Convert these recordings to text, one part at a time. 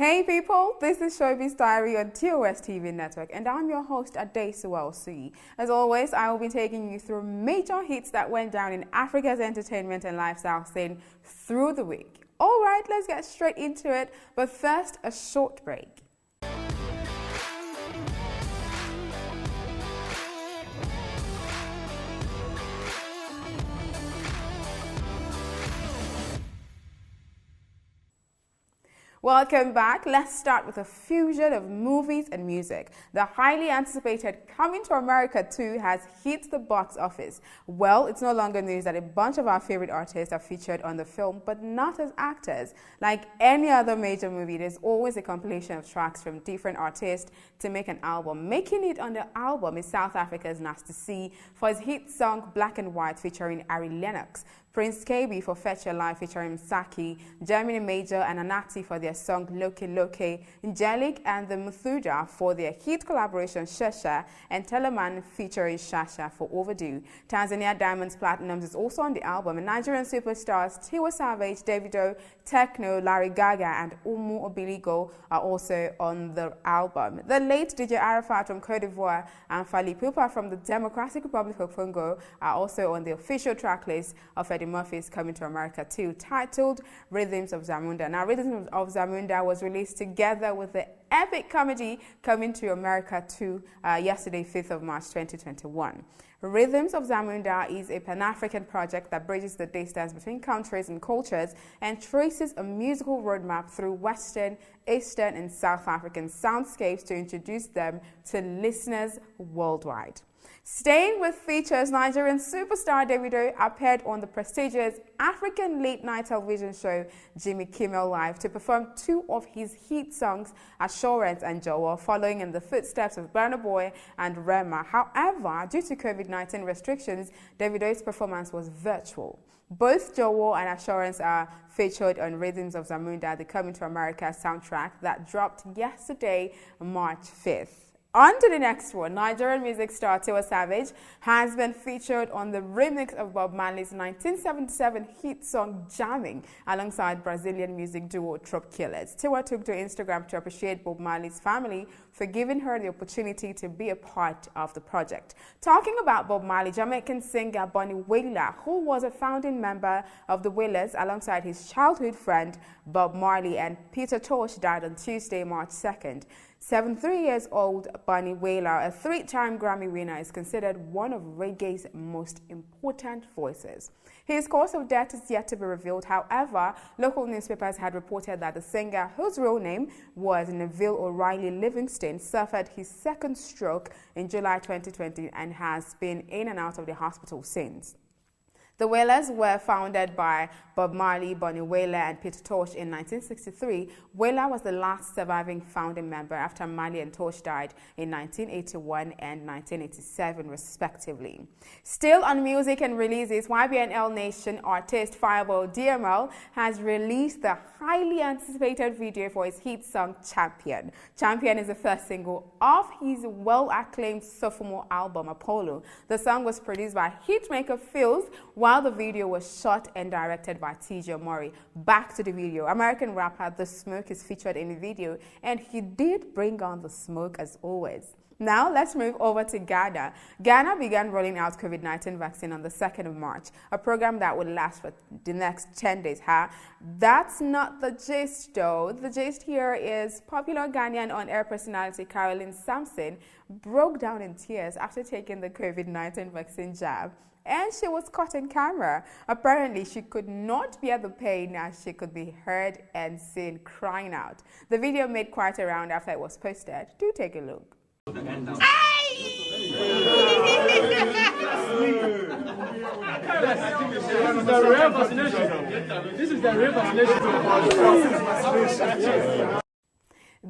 Hey people, this is Showbiz Diary on TOS TV Network and I'm your host Adesuwa C. As always, I will be taking you through major hits that went down in Africa's entertainment and lifestyle scene through the week. Alright, let's get straight into it, but first a short break. Welcome back. Let's start with a fusion of movies and music. The highly anticipated Coming to America 2 has hit the box office. Well, it's no longer news that a bunch of our favorite artists are featured on the film, but not as actors. Like any other major movie, there's always a compilation of tracks from different artists to make an album. Making it on the album is South Africa's Nasty C for his hit song Black and White featuring Ari Lennox, Prince KB for Fetch Your Life featuring Saki, Germany Major and Anati for their song Loke Loke, Angelic and the Muthuda for their hit collaboration Shasha, and Teleman featuring Shasha for Overdue. Tanzania Diamonds Platinums is also on the album, and Nigerian superstars Tiwa Savage, Davido, Tekno, Larry Gaga and Umu Obiligo are also on the album. The late DJ Arafat from Cote d'Ivoire and Fally Ipupa from the Democratic Republic of Congo are also on the official track list of Eddie Murphy's Coming to America 2, titled Rhythms of Zamunda. Now, Rhythms of Zamunda was released together with the epic comedy Coming to America 2 yesterday, 5th of March 2021. Rhythms of Zamunda is a Pan-African project that bridges the distance between countries and cultures and traces a musical roadmap through Western, Eastern and South African soundscapes to introduce them to listeners worldwide. Staying with features, Nigerian superstar Davido appeared on the prestigious African late-night television show Jimmy Kimmel Live to perform two of his hit songs, Assurance and Jowo, following in the footsteps of Burna Boy and Rema. However, due to COVID-19 restrictions, Davido's performance was virtual. Both Jowo and Assurance are featured on Rhythms of Zamunda, the Coming to America soundtrack that dropped yesterday, March 5th. On to the next one. Nigerian music star Tiwa Savage has been featured on the remix of Bob Marley's 1977 hit song Jamming alongside Brazilian music duo Trop Killers. Tiwa took to Instagram to appreciate Bob Marley's family for giving her the opportunity to be a part of the project. Talking about Bob Marley, Jamaican singer Bonnie Wailer, who was a founding member of the Wailers alongside his childhood friend Bob Marley and Peter Tosh, died on Tuesday, March 2nd. 73-year-old Bonnie Wailer, a three-time Grammy winner, is considered one of reggae's most important voices. His cause of death is yet to be revealed. However, local newspapers had reported that the singer, whose real name was Neville O'Reilly Livingston, suffered his second stroke in July 2020 and has been in and out of the hospital since. The Wailers were founded by Bob Marley, Bonnie Wailer and Peter Tosh in 1963. Wailer was the last surviving founding member after Marley and Tosh died in 1981 and 1987 respectively. Still on music and releases, YBNL Nation artist Fireball DML has released the highly anticipated video for his hit song Champion. Champion is the first single of his well-acclaimed sophomore album Apollo. The song was produced by hitmaker Phils, while the video was shot and directed by TJ Murray. Back to the video. American rapper The Smoke is featured in the video, and he did bring on the smoke as always. Now let's move over to Ghana. Ghana began rolling out COVID-19 vaccine on the 2nd of March, a program that would last for the next 10 days. That's not the gist though. The gist here is popular Ghanaian on-air personality Caroline Sampson broke down in tears after taking the COVID-19 vaccine jab. And she was caught in camera. Apparently, she could not bear the pain as she could be heard and seen crying out. The video made quite a round after it was posted. Do take a look. This is the real vaccination.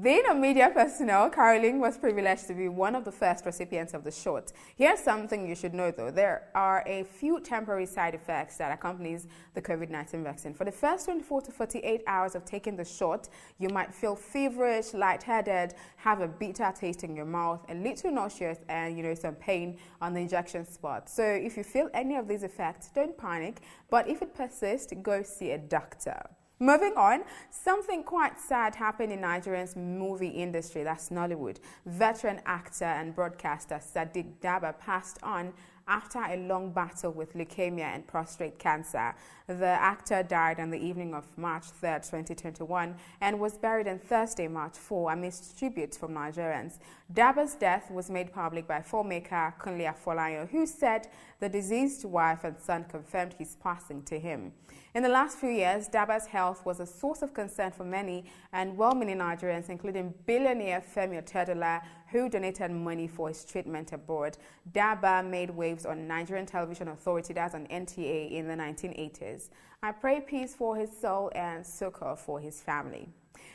Being a media personnel, Caroline was privileged to be one of the first recipients of the shot. Here's something you should know though. There are a few temporary side effects that accompanies the COVID-19 vaccine. For the first 24 to 48 hours of taking the shot, you might feel feverish, lightheaded, have a bitter taste in your mouth, a little nauseous, and some pain on the injection spot. So if you feel any of these effects, don't panic, but if it persists, go see a doctor. Moving on, something quite sad happened in Nigeria's movie industry, that's Nollywood. Veteran actor and broadcaster Sadiq Dabba passed on after a long battle with leukemia and prostate cancer. The actor died on the evening of March 3rd, 2021, and was buried on Thursday, March 4, amidst tributes from Nigerians. Dabba's death was made public by filmmaker Kunle Afolayan, who said the deceased wife and son confirmed his passing to him. In the last few years, Dabba's health was a source of concern for many and well-meaning Nigerians, including billionaire Femi Otedola, who donated money for his treatment abroad. Dabba made waves on Nigerian Television Authority, that's on NTA, in the 1980s. I pray peace for his soul and succor for his family.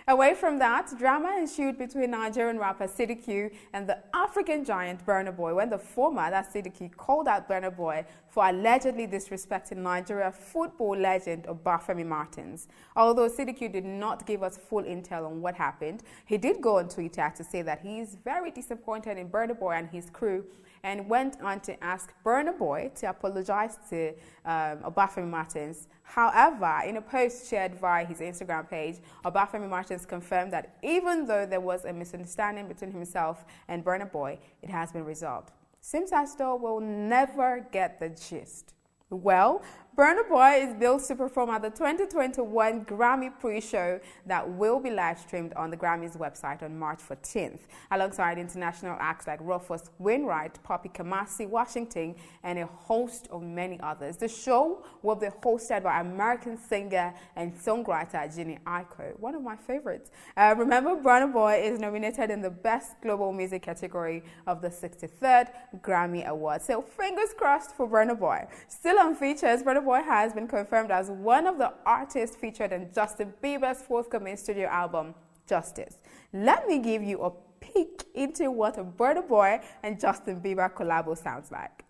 Away from that, drama ensued between Nigerian rapper Siddique and the African giant Burna Boy when the former, that's Siddique, called out Burna Boy for allegedly disrespecting Nigeria football legend Obafemi Martins. Although Siddique did not give us full intel on what happened, he did go on Twitter to say that he is very disappointed in Burna Boy and his crew, and went on to ask Burna Boy to apologize to Obafemi Martins. However, in a post shared via his Instagram page, Obafemi Martins confirmed that even though there was a misunderstanding between himself and Burna Boy, it has been resolved. Seems as though we'll never get the gist. Well, Burna Boy is billed to perform at the 2021 Grammy pre-show that will be live-streamed on the Grammys website on March 14th, alongside international acts like Rufus Wainwright, Poppy Kamasi, Washington, and a host of many others. The show will be hosted by American singer and songwriter Ginny Aiko, one of my favorites. Remember, Burna Boy is nominated in the Best Global Music category of the 63rd Grammy Awards. So fingers crossed for Burna Boy. Still on features, Burna Boy has been confirmed as one of the artists featured in Justin Bieber's forthcoming studio album, Justice. Let me give you a peek into what a Burna Boy and Justin Bieber collabo sounds like.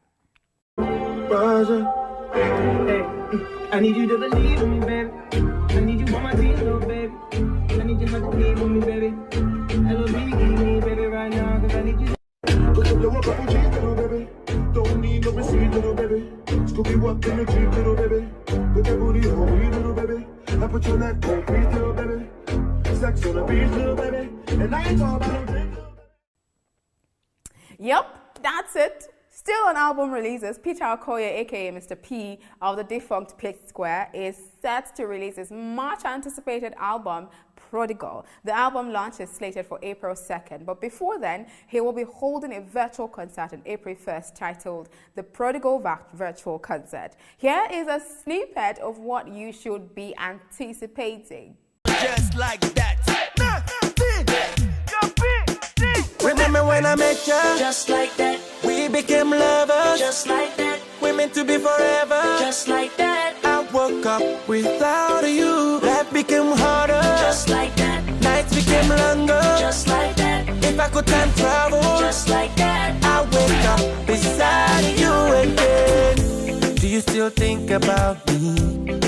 Hey, I need you to believe in me, baby. I need you on my team, little baby. I need you to believe in me, baby. L-O-V-E, baby, right now, cause I need you. Put your blow up, couple G's, little baby. Don't need no receipt, little baby. Scooby walk in the Jeep, little baby. Put that booty on me, little baby. I put your neck on me, little baby. Sex on the beach, little baby. And I ain't talking about no drink, little baby. Yep, that's it. Still on album releases, Peter Okoye, aka Mr. P of the defunct P Square, is set to release his much-anticipated album, Prodigal. The album launch is slated for April 2nd, but before then, he will be holding a virtual concert on April 1st titled The Prodigal Virtual Concert. Here is a snippet of what you should be anticipating. Just like that. Remember when I met you? Just like that, We became lovers. just like that, We're meant to be forever. just like that, I woke up without you. Life became harder. just like that, Nights became longer. just like that, If I could time travel, just like that. I wake up beside you again. Do you still think about me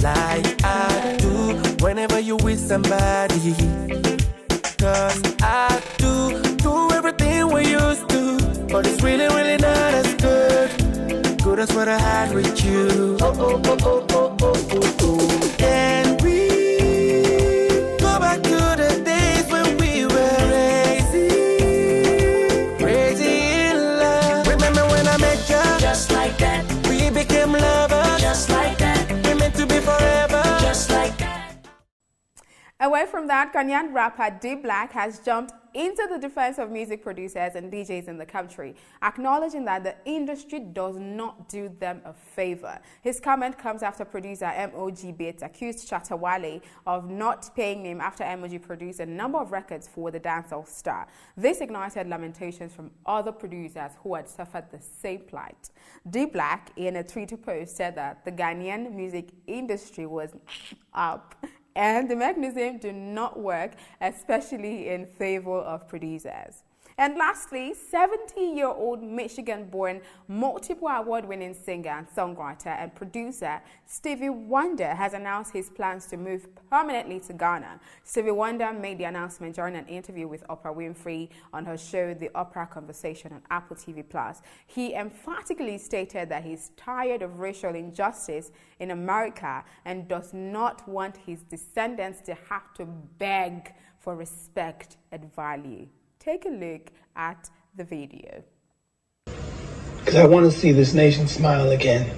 like I do whenever you with somebody? Cause I do everything we used to, but it's really, really not as good as what I had with you. And we go back to the days when we were crazy in love. Remember when I met you? Just like that, We became lovers. just like that, We're meant to be forever. just like that. Away from that, Ghanaian rapper D-Black has jumped into the defense of music producers and DJs in the country, acknowledging that the industry does not do them a favor. His comment comes after producer MOG Bates accused Shatta Wale of not paying him after MOG produced a number of records for the dancehall star. This ignited lamentations from other producers who had suffered the same plight. D-Black, in a Twitter post, said that the Ghanaian music industry was up and the mechanism do not work, especially in favor of producers. And lastly, 70-year-old Michigan-born, multiple award-winning singer and songwriter and producer Stevie Wonder has announced his plans to move permanently to Ghana. Stevie Wonder made the announcement during an interview with Oprah Winfrey on her show The Oprah Conversation on Apple TV+. He emphatically stated that he's tired of racial injustice in America and does not want his descendants to have to beg for respect and value. Take a look at the video. Because I want to see this nation smile again.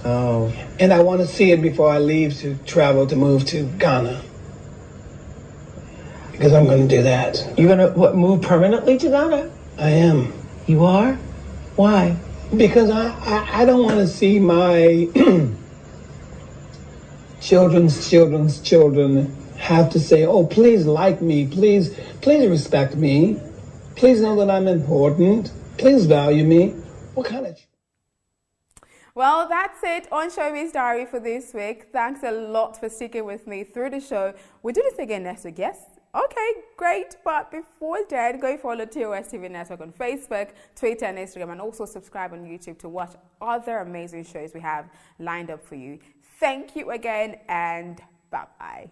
Oh. And I want to see it before I leave to travel to move to Ghana. Because I'm going to do that. You're going to move permanently to Ghana? I am. You are? Why? Because I don't want to see my children's children have to say, oh, please like me, please respect me, please know that I'm important, please value me. What kind of... Well, that's it on Showbiz Diary for this week. Thanks a lot for sticking with me through the show. We'll do this again next week, yes? Okay, great. But before then, go follow TOS TV Network on Facebook, Twitter, and Instagram, and also subscribe on YouTube to watch other amazing shows we have lined up for you. Thank you again, and bye-bye.